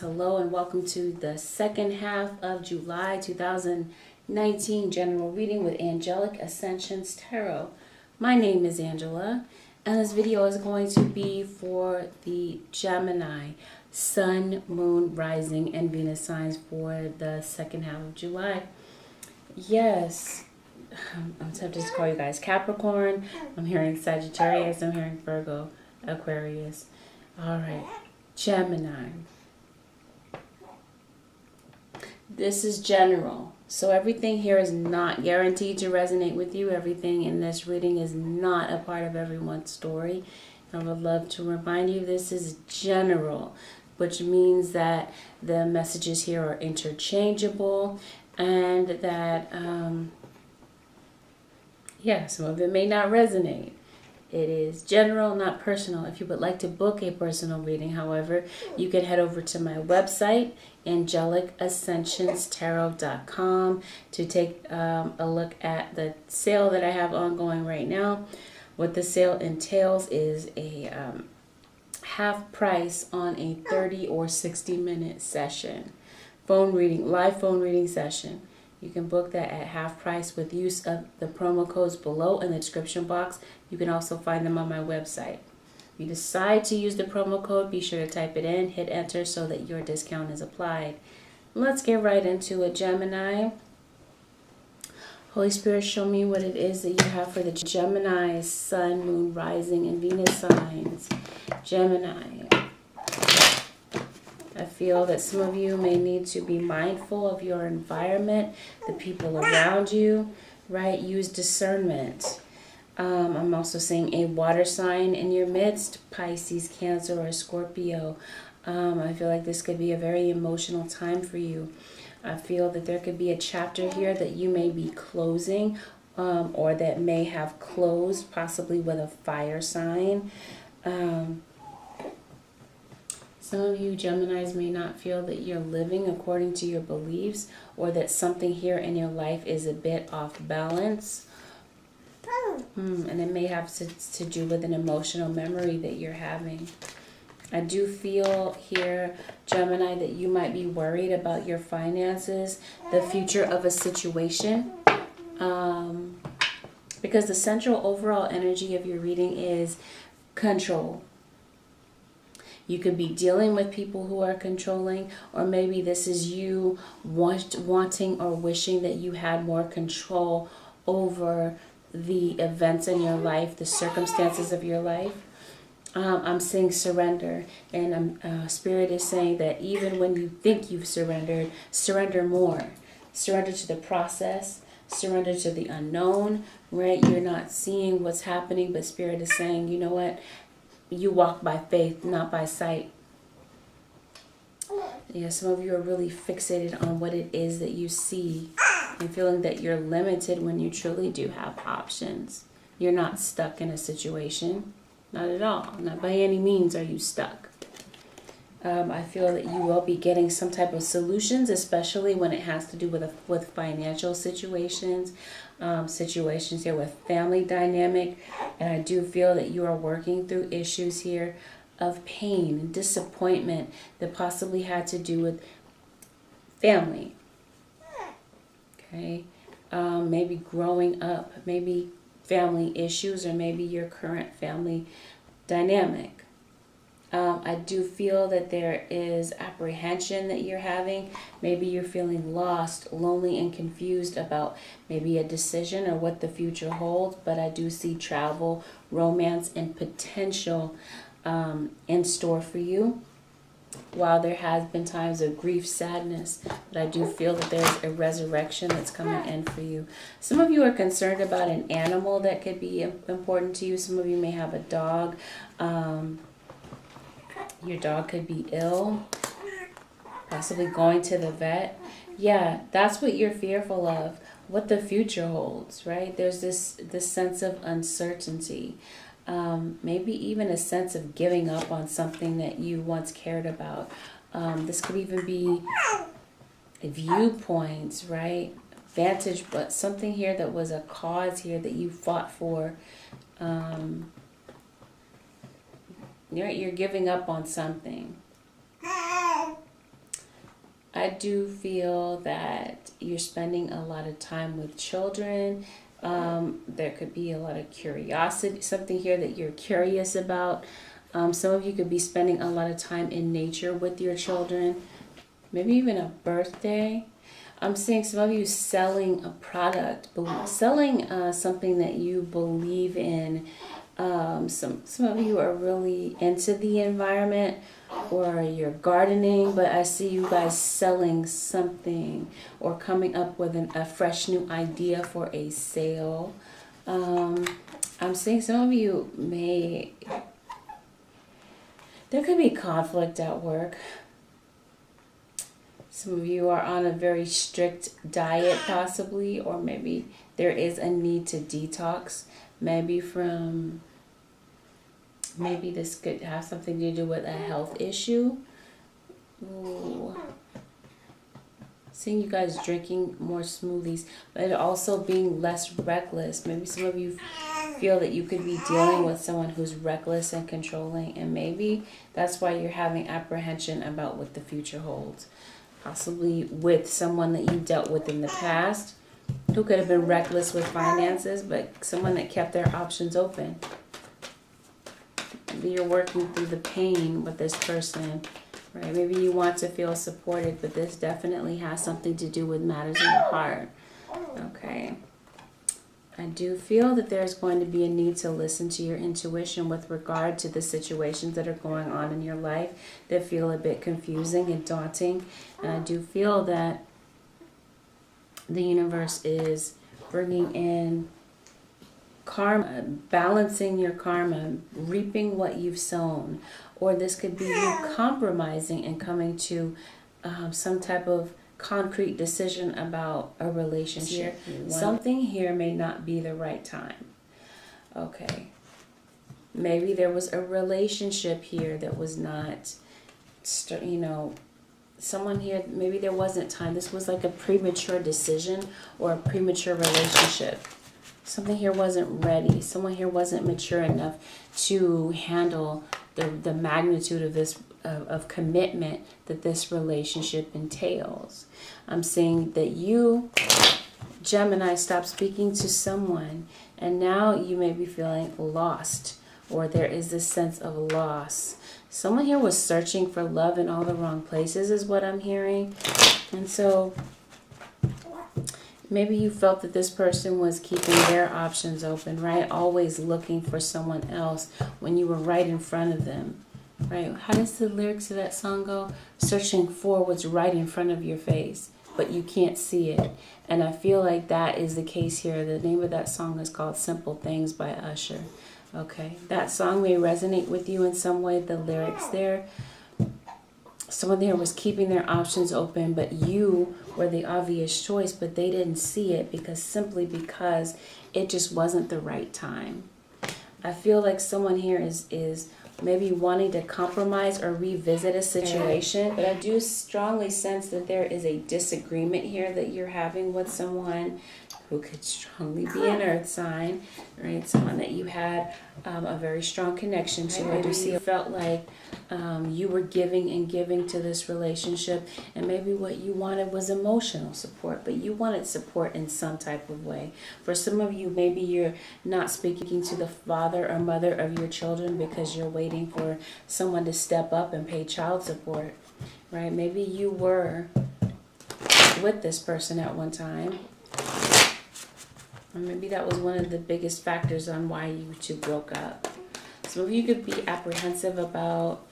hello and welcome to the second half of July 2019 general reading with Angelic Ascensions Tarot. My name is Angela, and this video is going to be for the Gemini Sun, Moon, Rising, and Venus signs for the second half of July. Yes, I'm tempted to call you guys Capricorn. I'm hearing Sagittarius. I'm hearing Virgo, Aquarius. All right, Gemini. This is general. So everything here is not guaranteed to resonate with you. Everything in this reading is not a part of everyone's story. I would love to remind you this is general, which means that the messages here are interchangeable and that, some of it may not resonate. It is general, not personal. If you would like to book a personal reading, however, you can head over to my website, AngelicAscensionsTarot.com, to take a look at the sale that I have ongoing right now. What the sale entails is a half price on a 30 or 60-minute session. Live phone reading session. You can book that at half price with use of the promo codes below in the description box. You can also find them on my website. If you decide to use the promo code, be sure to type it in, hit enter so that your discount is applied. Let's get right into it, Gemini. Holy Spirit, show me what it is that you have for the Gemini, Sun, Moon, Rising, and Venus signs. Gemini. I feel that some of you may need to be mindful of your environment, the people around you, right? Use discernment. I'm also seeing a water sign in your midst, Pisces, Cancer, or Scorpio. I feel like this could be a very emotional time for you. I feel that there could be a chapter here that you may be closing or that may have closed, possibly with a fire sign. Some of you Geminis may not feel that you're living according to your beliefs, or that something here in your life is a bit off balance. And it may have to do with an emotional memory that you're having. I do feel here, Gemini, that you might be worried about your finances, the future of a situation. Because the central overall energy of your reading is control. You could be dealing with people who are controlling, or maybe this is you wanting or wishing that you had more control over the events in your life, the circumstances of your life. I'm seeing surrender, and Spirit is saying that even when you think you've surrendered, surrender more. Surrender to the process, surrender to the unknown, right? You're not seeing what's happening, but Spirit is saying, you know what? You walk by faith, not by sight. Yeah, some of you are really fixated on what it is that you see and feeling that you're limited when you truly do have options. You're not stuck in a situation. Not at all. Not by any means are you stuck. I feel that you will be getting some type of solutions, especially when it has to do with financial situations, situations here with family dynamic. And I do feel that you are working through issues here of pain and disappointment that possibly had to do with family. Okay, maybe growing up, maybe family issues, or maybe your current family dynamic. I do feel that there is apprehension that you're having. Maybe you're feeling lost, lonely, and confused about maybe a decision or what the future holds. But I do see travel, romance, and potential in store for you. While there has been times of grief, sadness, but I do feel that there's a resurrection that's coming in for you. Some of you are concerned about an animal that could be important to you. Some of you may have a dog. Your dog could be ill, possibly going to the vet. Yeah, that's what you're fearful of, what the future holds, right? There's this sense of uncertainty. Maybe even a sense of giving up on something that you once cared about. This could even be viewpoints, right? Vantage, but something here that was a cause here that you fought for. You're giving up on something. I do feel that you're spending a lot of time with children. There could be a lot of curiosity, something here that you're curious about. Some of you could be spending a lot of time in nature with your children, maybe even a birthday. I'm seeing some of you selling a product, selling something that you believe in. Some of you are really into the environment, or you're gardening, but I see you guys selling something or coming up with a fresh new idea for a sale. I'm seeing some of you there could be conflict at work. Some of you are on a very strict diet possibly, or maybe there is a need to detox. Maybe this could have something to do with a health issue. Ooh. Seeing you guys drinking more smoothies, but also being less reckless. Maybe some of you feel that you could be dealing with someone who's reckless and controlling, and maybe that's why you're having apprehension about what the future holds. Possibly with someone that you dealt with in the past who could have been reckless with finances, but someone that kept their options open. Maybe you're working through the pain with this person, right? Maybe you want to feel supported, but this definitely has something to do with matters in the heart. Okay. I do feel that there's going to be a need to listen to your intuition with regard to the situations that are going on in your life that feel a bit confusing and daunting. And I do feel that the universe is bringing in karma, balancing your karma, reaping what you've sown. Or this could be you compromising and coming to some type of concrete decision about a relationship. Something here may not be the right time. Okay. Maybe there was a relationship here that was not, someone here, maybe there wasn't time. This was like a premature decision or a premature relationship. Something here wasn't ready. Someone here wasn't mature enough to handle the magnitude of this of commitment that this relationship entails. I'm saying that you, Gemini, stopped speaking to someone, and now you may be feeling lost, or there is this sense of loss. Someone here was searching for love in all the wrong places is what I'm hearing. And so maybe you felt that this person was keeping their options open, right? Always looking for someone else when you were right in front of them, right? How does the lyrics of that song go? Searching for what's right in front of your face, but you can't see it. And I feel like that is the case here. The name of that song is called Simple Things by Usher. Okay, that song may resonate with you in some way, the lyrics there. Someone there was keeping their options open, but you were the obvious choice, but they didn't see it simply because it just wasn't the right time. I feel like someone here is maybe wanting to compromise or revisit a situation, but I do strongly sense that there is a disagreement here that you're having with someone who could strongly be an earth sign, right? Someone that you had a very strong connection to. I do see you felt like you were giving and giving to this relationship, and maybe what you wanted was emotional support, but you wanted support in some type of way. For some of you, maybe you're not speaking to the father or mother of your children because you're waiting for someone to step up and pay child support, right? Maybe you were with this person at one time, or maybe that was one of the biggest factors on why you two broke up. Some of you could be apprehensive about,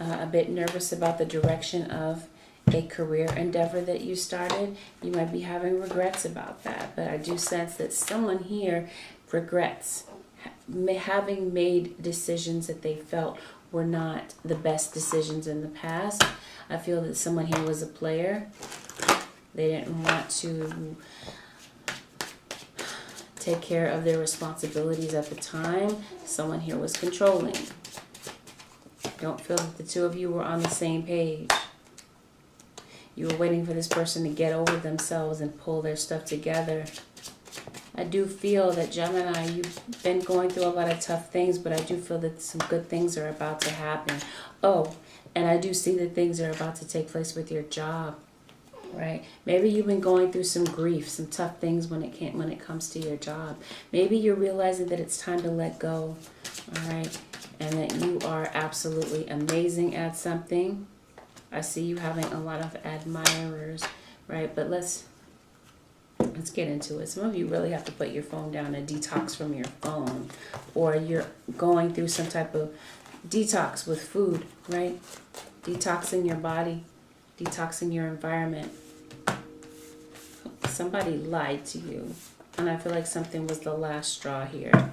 a bit nervous about the direction of a career endeavor that you started. You might be having regrets about that, but I do sense that someone here regrets having made decisions that they felt were not the best decisions in the past. I feel that someone here was a player. They didn't want to take care of their responsibilities at the time. Someone here was controlling. Don't feel that the two of you were on the same page. You were waiting for this person to get over themselves and pull their stuff together. I do feel that, Gemini, you've been going through a lot of tough things, but I do feel that some good things are about to happen. Oh, and I do see that things are about to take place with your job. right? Maybe you've been going through some grief, some tough things when it comes to your job. Maybe you're realizing that it's time to let go, all right? And that you are absolutely amazing at something. I see you having a lot of admirers, right? But let's get into it. Some of you really have to put your phone down and detox from your phone, or you're going through some type of detox with food, right? Detoxing your body, detoxing your environment. Somebody lied to you, and I feel like something was the last straw here,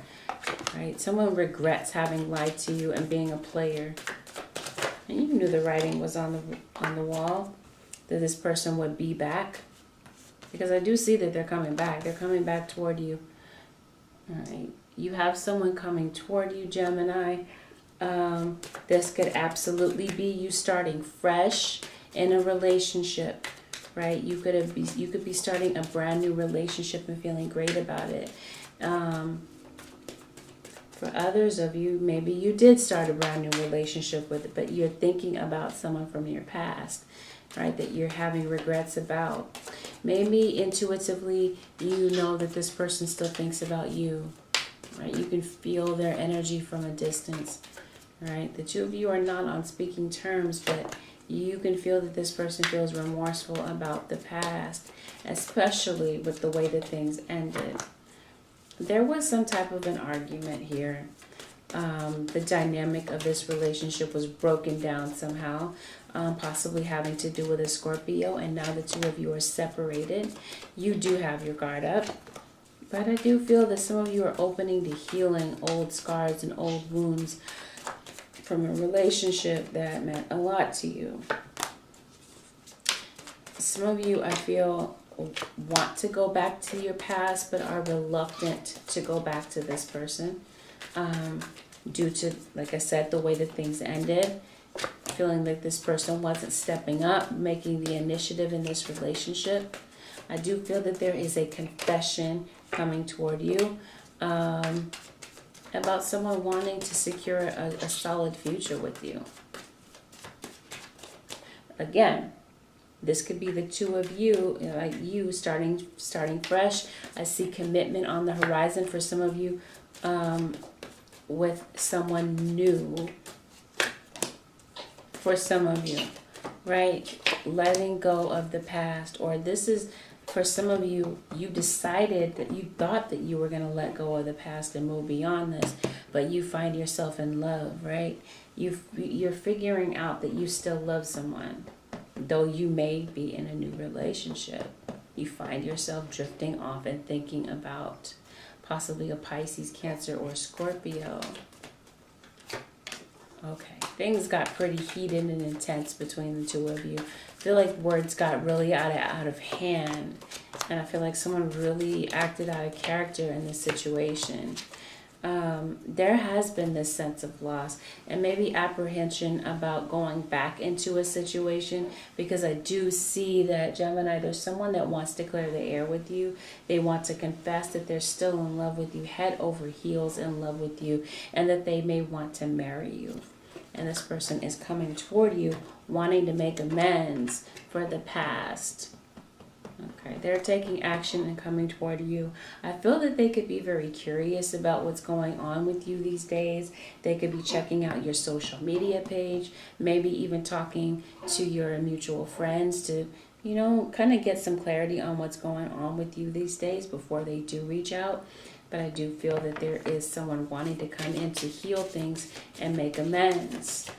right? Someone regrets having lied to you and being a player. And you knew the writing was on the wall, that this person would be back. Because I do see that they're coming back. They're coming back toward you. All right. You have someone coming toward you, Gemini. This could absolutely be you starting fresh in a relationship, right? You could be starting a brand new relationship and feeling great about it. For others of you, maybe you did start a brand new relationship with it, but you're thinking about someone from your past, right, that you're having regrets about. Maybe intuitively you know that this person still thinks about you, right? You can feel their energy from a distance, right? The two of you are not on speaking terms, but you can feel that this person feels remorseful about the past, especially with the way that things ended. There was some type of an argument here. The dynamic of this relationship was broken down somehow, possibly having to do with a Scorpio, and now the two of you are separated. You do have your guard up, but I do feel that some of you are opening to healing old scars and old wounds from a relationship that meant a lot to you. Some of you, I feel, want to go back to your past, but are reluctant to go back to this person. Due to, like I said, the way that things ended, feeling like this person wasn't stepping up, making the initiative in this relationship. I do feel that there is a confession coming toward you about someone wanting to secure a solid future with you. Again, this could be the two of you, like you starting fresh. I see commitment on the horizon for some of you. With someone new for some of you, right? Letting go of the past. Or this is, for some of you, you decided that you thought that you were going to let go of the past and move beyond this, but you find yourself in love, right? You're figuring out that you still love someone, though you may be in a new relationship. You find yourself drifting off and thinking about possibly a Pisces, Cancer, or Scorpio. Okay, things got pretty heated and intense between the two of you. I feel like words got really out of hand, and I feel like someone really acted out of character in this situation. There has been this sense of loss and maybe apprehension about going back into a situation, because I do see that, Gemini, there's someone that wants to clear the air with you. They want to confess that they're still in love with you, head over heels in love with you, and that they may want to marry you. And this person is coming toward you, wanting to make amends for the past. Okay, they're taking action and coming toward you. I feel that they could be very curious about what's going on with you these days. They could be checking out your social media page, maybe even talking to your mutual friends to, you know, kind of get some clarity on what's going on with you these days before they do reach out. But I do feel that there is someone wanting to come in to heal things and make amends.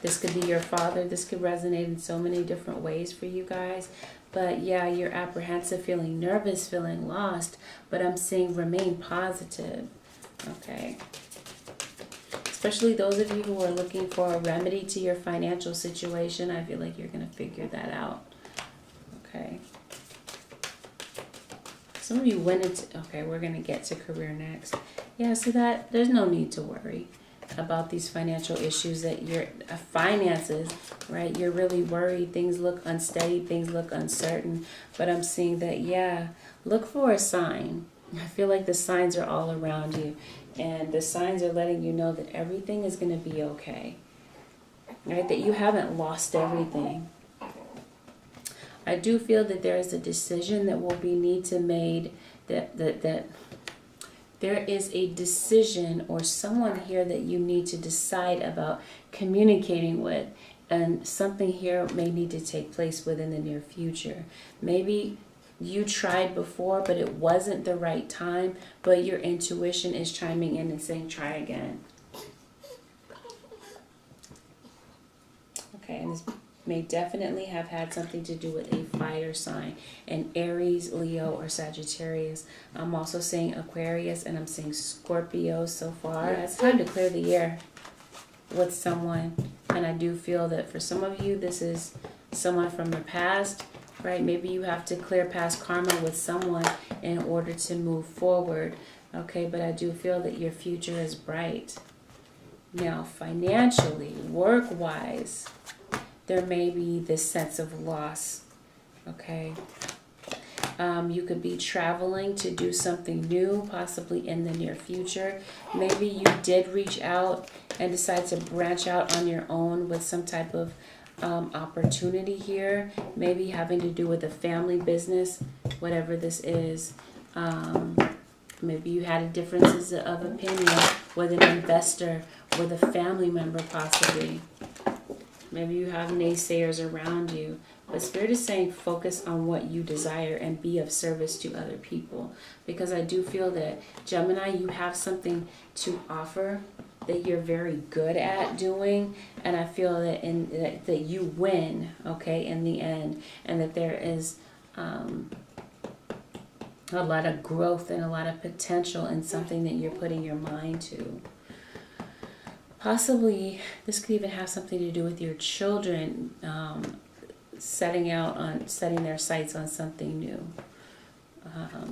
This could be your father. This could resonate in so many different ways for you guys. But yeah, you're apprehensive, feeling nervous, feeling lost. But I'm seeing remain positive. Okay. Especially those of you who are looking for a remedy to your financial situation. I feel like you're going to figure that out. Okay. Some of you went into... Okay, we're going to get to career next. Yeah, so that there's no need to worry about these financial issues, that your finances, right? You're really worried. Things look unsteady. Things look uncertain. But I'm seeing that, yeah, look for a sign. I feel like the signs are all around you. And the signs are letting you know that everything is going to be okay. Right? That you haven't lost everything. I do feel that there is a decision that will be need to made, that there is a decision or someone here that you need to decide about communicating with, and something here may need to take place within the near future. Maybe you tried before, but it wasn't the right time, but your intuition is chiming in and saying, try again. Okay, and this may definitely have had something to do with a fire sign, an Aries, Leo, or Sagittarius. I'm also seeing Aquarius, and I'm seeing Scorpio so far. It's time to clear the air with someone, and I do feel that for some of you, this is someone from the past, right? Maybe you have to clear past karma with someone in order to move forward, okay? But I do feel that your future is bright. Now, financially, work-wise, there may be this sense of loss, okay? You could be traveling to do something new, possibly in the near future. Maybe you did reach out and decide to branch out on your own with some type of opportunity here. Maybe having to do with a family business, whatever this is. Maybe you had differences of opinion with an investor, with a family member possibly. Maybe you have naysayers around you. But Spirit is saying focus on what you desire and be of service to other people. Because I do feel that, Gemini, you have something to offer that you're very good at doing. And I feel that that you win, okay, in the end. And that there is a lot of growth and a lot of potential in something that you're putting your mind to. Possibly, this could even have something to do with your children setting their sights on something new.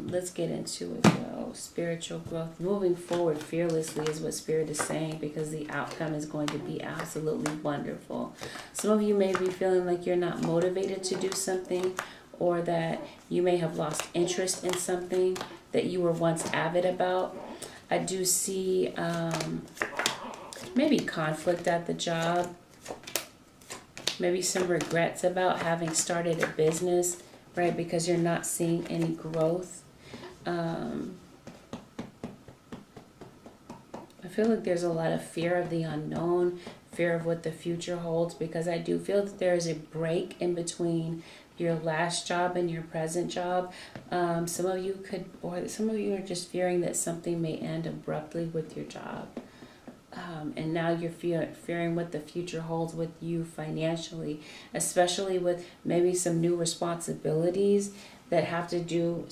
Let's get into it, though. Spiritual growth. Moving forward fearlessly is what Spirit is saying, because the outcome is going to be absolutely wonderful. Some of you may be feeling like you're not motivated to do something, or that you may have lost interest in something that you were once avid about. I do see maybe conflict at the job. Maybe some regrets about having started a business, right? Because you're not seeing any growth. I feel like there's a lot of fear of the unknown, fear of what the future holds, because I do feel that there is a break in between your last job and your present job. Some of you are just fearing that something may end abruptly with your job. And now you're fearing what the future holds with you financially, especially with maybe some new responsibilities that have to do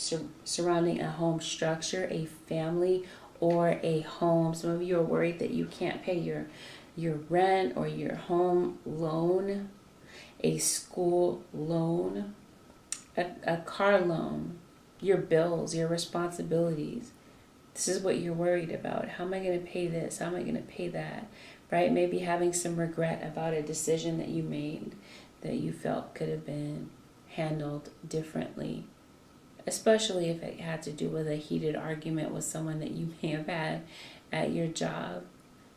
surrounding a home structure, a family, or a home. Some of you are worried that you can't pay your rent or your home loan, a school loan, a car loan, your bills, your responsibilities. This is what you're worried about. How am I going to pay this? How am I going to pay that? Right? Maybe having some regret about a decision that you made that you felt could have been handled differently. Especially if it had to do with a heated argument with someone that you may have had at your job.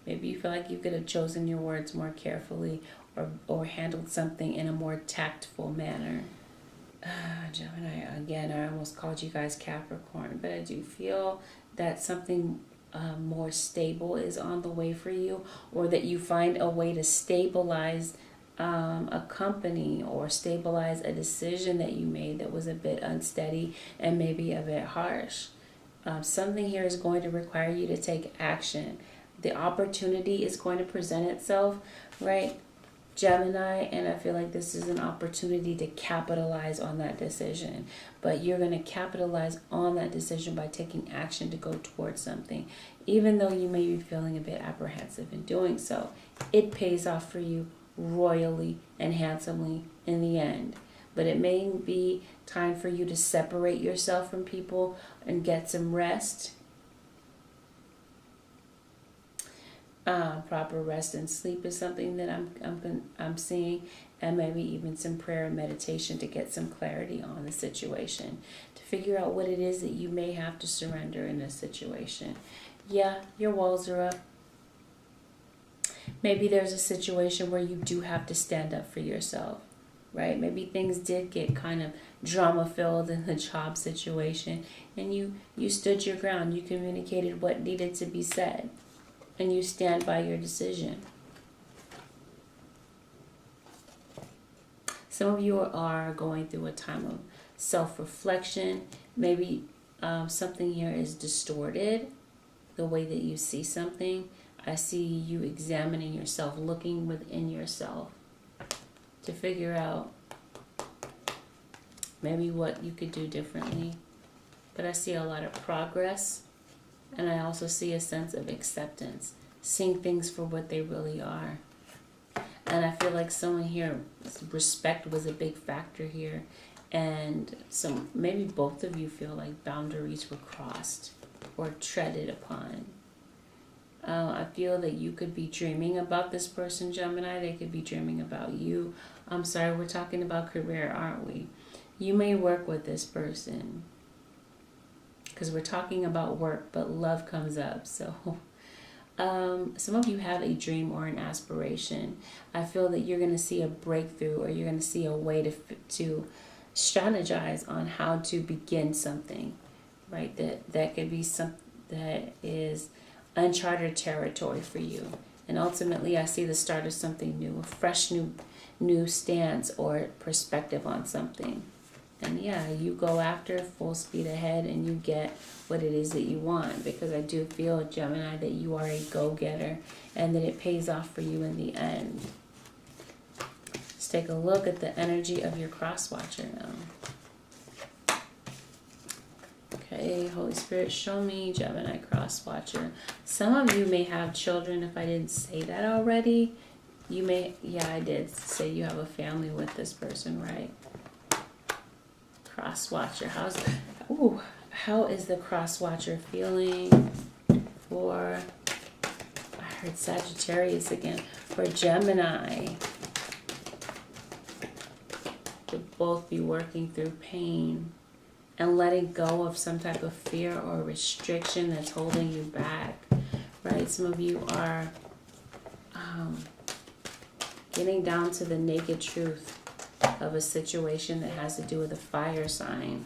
Maybe you feel like you could have chosen your words more carefully, or handled something in a more tactful manner. Gemini, again, I almost called you guys Capricorn, but I do feel that something more stable is on the way for you, or that you find a way to stabilize a company, or stabilize a decision that you made that was a bit unsteady and maybe a bit harsh. Something here is going to require you to take action. The opportunity is going to present itself, right, Gemini, and I feel like this is an opportunity to capitalize on that decision. But you're going to capitalize on that decision by taking action to go towards something. Even though you may be feeling a bit apprehensive in doing so, it pays off for you royally and handsomely in the end. But it may be time for you to separate yourself from people and get some rest. Proper rest and sleep is something that I'm seeing, and maybe even some prayer and meditation to get some clarity on the situation, to figure out what it is that you may have to surrender in this situation. Yeah, your walls are up. Maybe there's a situation where you do have to stand up for yourself, right? Maybe things did get kind of drama-filled in the job situation, and you stood your ground. You communicated what needed to be said, and you stand by your decision. Some of you are going through a time of self-reflection. Maybe something here is distorted, the way that you see something. I see you examining yourself, looking within yourself to figure out maybe what you could do differently. But I see a lot of progress, and I also see a sense of acceptance, seeing things for what they really are. And I feel like someone here, respect was a big factor here. And maybe both of you feel like boundaries were crossed or treaded upon. I feel that you could be dreaming about this person, Gemini. They could be dreaming about you. I'm sorry, we're talking about career, aren't we? You may work with this person because we're talking about work, but love comes up. So some of you have a dream or an aspiration. I feel that you're going to see a breakthrough, or you're going to see a way to strategize on how to begin something, right? That could be something that is uncharted territory for you. And ultimately, I see the start of something new, a fresh new stance or perspective on something. And yeah, you go after full speed ahead and you get what it is that you want, because I do feel, Gemini, that you are a go-getter and that it pays off for you in the end. Let's take a look at the energy of your cross-watcher now. Okay, Holy Spirit, show me Gemini cross-watcher. Some of you may have children. If I didn't say that already, you may, yeah, I did say you have a family with this person, right? Cross-watcher, how is the cross-watcher feeling for, I heard Sagittarius again, for Gemini to both be working through pain and letting go of some type of fear or restriction that's holding you back, right? Some of you are getting down to the naked truth of a situation that has to do with a fire sign.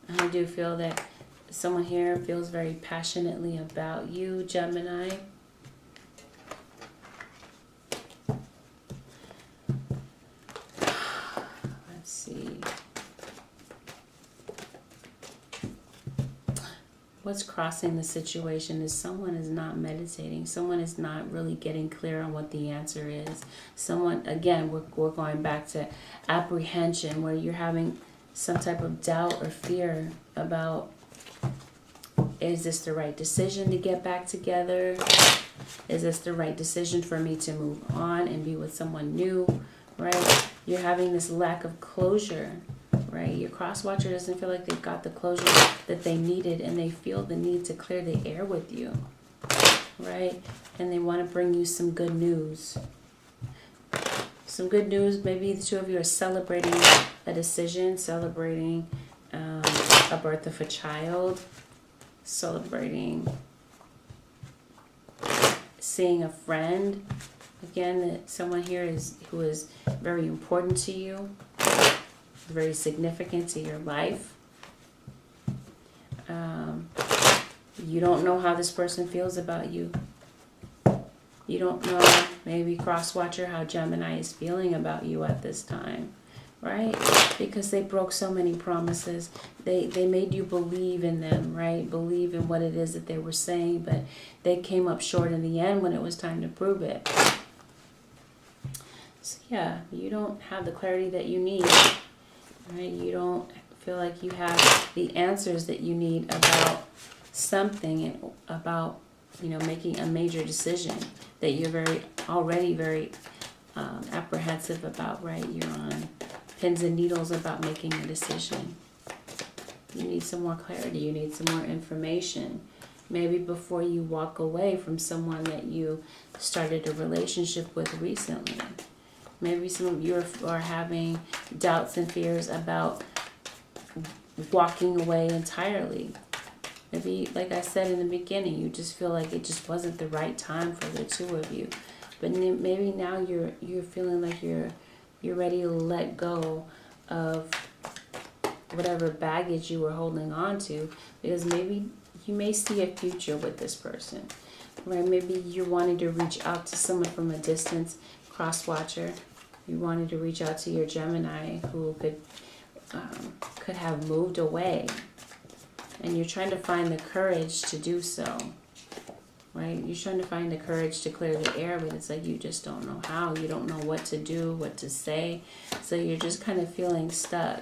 And I do feel that someone here feels very passionately about you, Gemini. Let's see. What's crossing the situation is someone is not meditating. Someone is not really getting clear on what the answer is. Someone, again, we're going back to apprehension, where you're having some type of doubt or fear about, is this the right decision to get back together? Is this the right decision for me to move on and be with someone new, right? You're having this lack of closure, right? Your cross-watcher doesn't feel like they've got the closure that they needed, and they feel the need to clear the air with you, right? And they want to bring you some good news. Some good news. Maybe the two of you are celebrating a decision, celebrating a birth of a child, celebrating seeing a friend. Again, that someone here who is very important to you, very significant to your life. You don't know how this person feels about you. You don't know, maybe cross-watcher, how Gemini is feeling about you at this time, right? Because they broke so many promises. They made you believe in them, right? Believe in what it is that they were saying, but they came up short in the end when it was time to prove it. So yeah, you don't have the clarity that you need, right? You don't feel like you have the answers that you need about something, and about, making a major decision that you're already very apprehensive about, right? You're on pins and needles about making a decision. You need some more clarity. You need some more information. Maybe before you walk away from someone that you started a relationship with recently. Maybe some of you are having doubts and fears about walking away entirely. Maybe, like I said in the beginning, you just feel like it just wasn't the right time for the two of you. But maybe now you're feeling like you're You're ready to let go of whatever baggage you were holding on to, because maybe you may see a future with this person, right? Maybe you wanted to reach out to someone from a distance, cross-watcher. You wanted to reach out to your Gemini who could have moved away, and you're trying to find the courage to do so, right? You're trying to find the courage to clear the air, but it's like you just don't know how. You don't know what to do, what to say, so you're just kind of feeling stuck,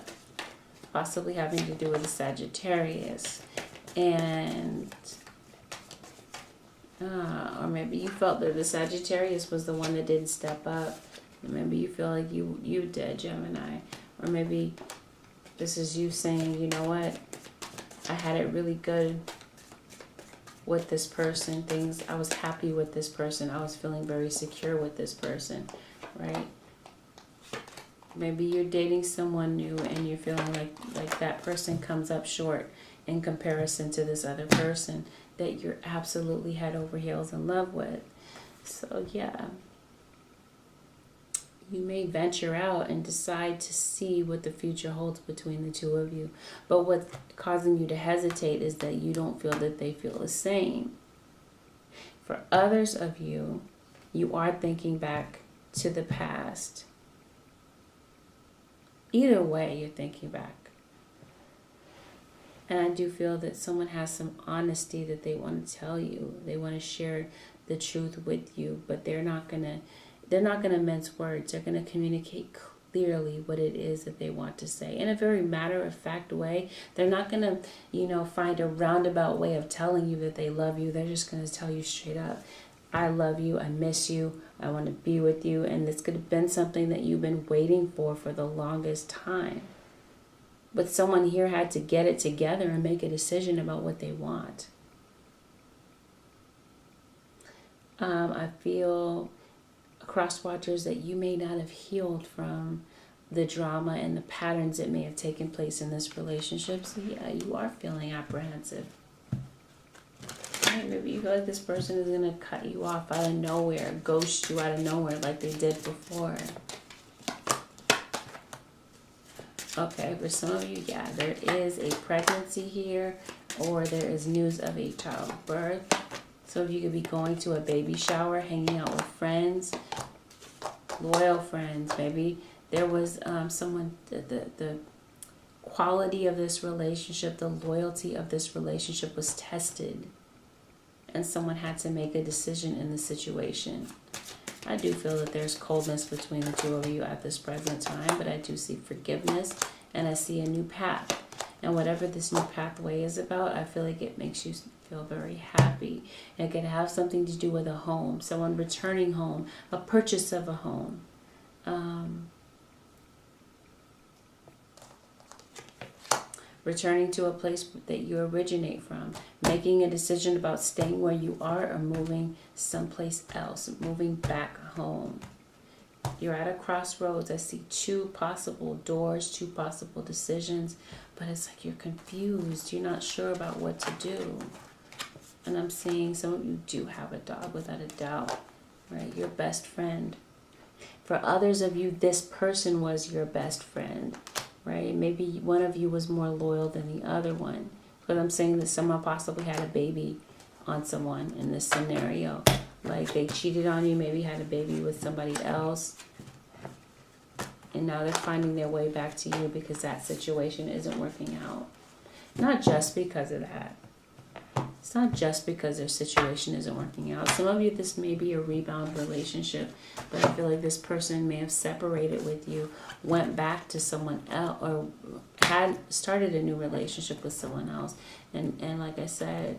possibly having to do with a Sagittarius. And or maybe you felt that the Sagittarius was the one that didn't step up. Maybe you feel like you did, Gemini. Or maybe this is you saying, you know what, I had it really good with this person. I was happy with this person. I was feeling very secure with this person, right? Maybe you're dating someone new and you're feeling like that person comes up short in comparison to this other person that you're absolutely head over heels in love with. So yeah, you may venture out and decide to see what the future holds between the two of you. But what's causing you to hesitate is that you don't feel that they feel the same. For others of you, you are thinking back to the past. Either way, you're thinking back. And I do feel that someone has some honesty that they want to tell you. They want to share the truth with you, but they're not gonna mince words. They're gonna communicate clearly what it is that they want to say in a very matter-of-fact way. They're not gonna, find a roundabout way of telling you that they love you. They're just gonna tell you straight up, I love you, I miss you, I want to be with you. And this could have been something that you've been waiting for the longest time. But someone here had to get it together and make a decision about what they want. I feel, cross-watchers, that you may not have healed from the drama and the patterns that may have taken place in this relationship. So yeah, you are feeling apprehensive. Maybe you feel like this person is going to cut you off out of nowhere, ghost you out of nowhere like they did before. Okay, for some of you, yeah, there is a pregnancy here, or there is news of a childbirth. Some of you could be going to a baby shower, hanging out with friends, loyal friends. Maybe there was someone, the quality of this relationship, the loyalty of this relationship was tested, and someone had to make a decision in the situation. I do feel that there's coldness between the two of you at this present time, but I do see forgiveness, and I see a new path. And whatever this new pathway is about, I feel like it makes you feel very happy. And it can have something to do with a home, someone returning home, a purchase of a home. Returning to a place that you originate from, making a decision about staying where you are or moving someplace else, moving back home. You're at a crossroads. I see two possible doors, two possible decisions, but it's like you're confused. You're not sure about what to do. And I'm seeing some of you do have a dog, without a doubt, right? Your best friend. For others of you, this person was your best friend, right? Maybe one of you was more loyal than the other one. But I'm saying that someone possibly had a baby on someone in this scenario. Like they cheated on you, maybe had a baby with somebody else. And now they're finding their way back to you because that situation isn't working out. Not just because of that. It's not just because their situation isn't working out. Some of you, this may be a rebound relationship, but I feel like this person may have separated with you, went back to someone else, or had started a new relationship with someone else. And like I said,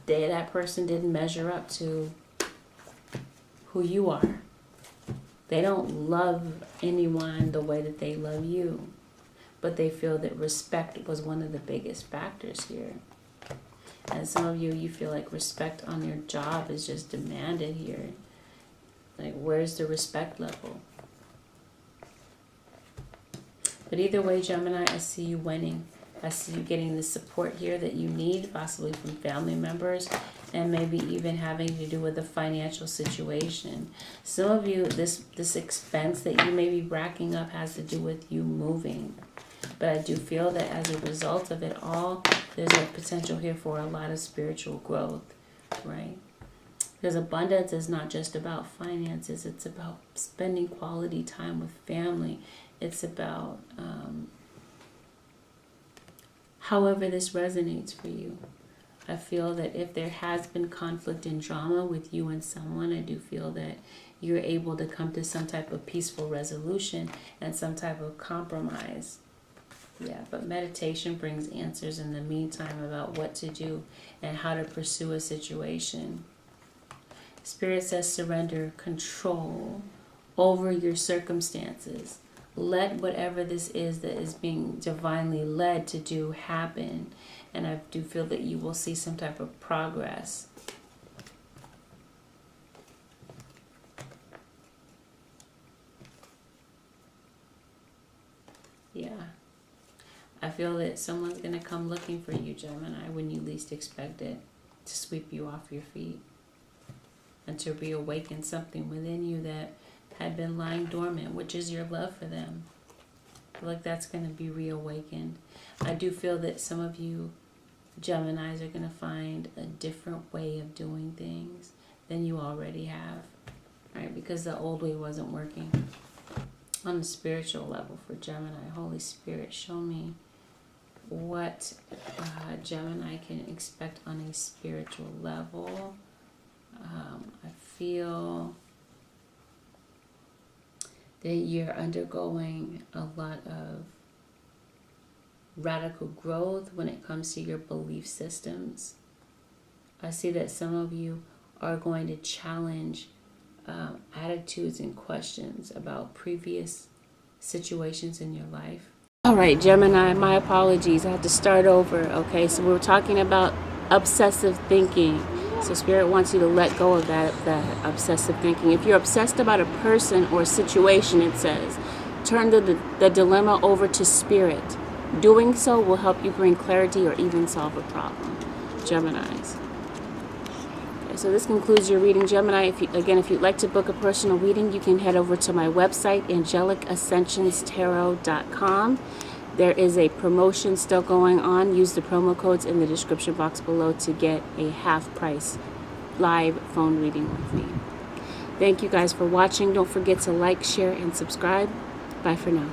that person didn't measure up to who you are. They don't love anyone the way that they love you, but they feel that respect was one of the biggest factors here. And some of you, you feel like respect on your job is just demanded here. Like, where's the respect level? But either way, Gemini, I see you winning. I see you getting the support here that you need, possibly from family members, and maybe even having to do with a financial situation. Some of you, this expense that you may be racking up has to do with you moving. But I do feel that as a result of it all, there's a potential here for a lot of spiritual growth, right? Because abundance is not just about finances. It's about spending quality time with family. It's about however this resonates for you. I feel that if there has been conflict and drama with you and someone, I do feel that you're able to come to some type of peaceful resolution and some type of compromise. Yeah, but meditation brings answers in the meantime about what to do and how to pursue a situation. Spirit says surrender control over your circumstances. Let whatever this is that is being divinely led to do happen. And I do feel that you will see some type of progress. Yeah. I feel that someone's going to come looking for you, Gemini, when you least expect it, to sweep you off your feet and to reawaken something within you that had been lying dormant, which is your love for them. I feel like that's going to be reawakened. I do feel that some of you Geminis are going to find a different way of doing things than you already have, right? Because the old way wasn't working. On the spiritual level for Gemini, Holy Spirit, show me what Gemini can expect on a spiritual level. I feel that you're undergoing a lot of radical growth when it comes to your belief systems. I see that some of you are going to challenge attitudes and questions about previous situations in your life. All right, Gemini, my apologies. I had to start over. Okay, so we were talking about obsessive thinking. So Spirit wants you to let go of that obsessive thinking. If you're obsessed about a person or situation, it says, turn the dilemma over to Spirit. Doing so will help you bring clarity or even solve a problem. Geminis. Okay, so this concludes your reading, Gemini. If you'd like to book a personal reading, you can head over to my website, AngelicAscensionsTarot.com. There is a promotion still going on. Use the promo codes in the description box below to get a half price live phone reading with me. Thank you guys for watching. Don't forget to like, share, and subscribe. Bye for now.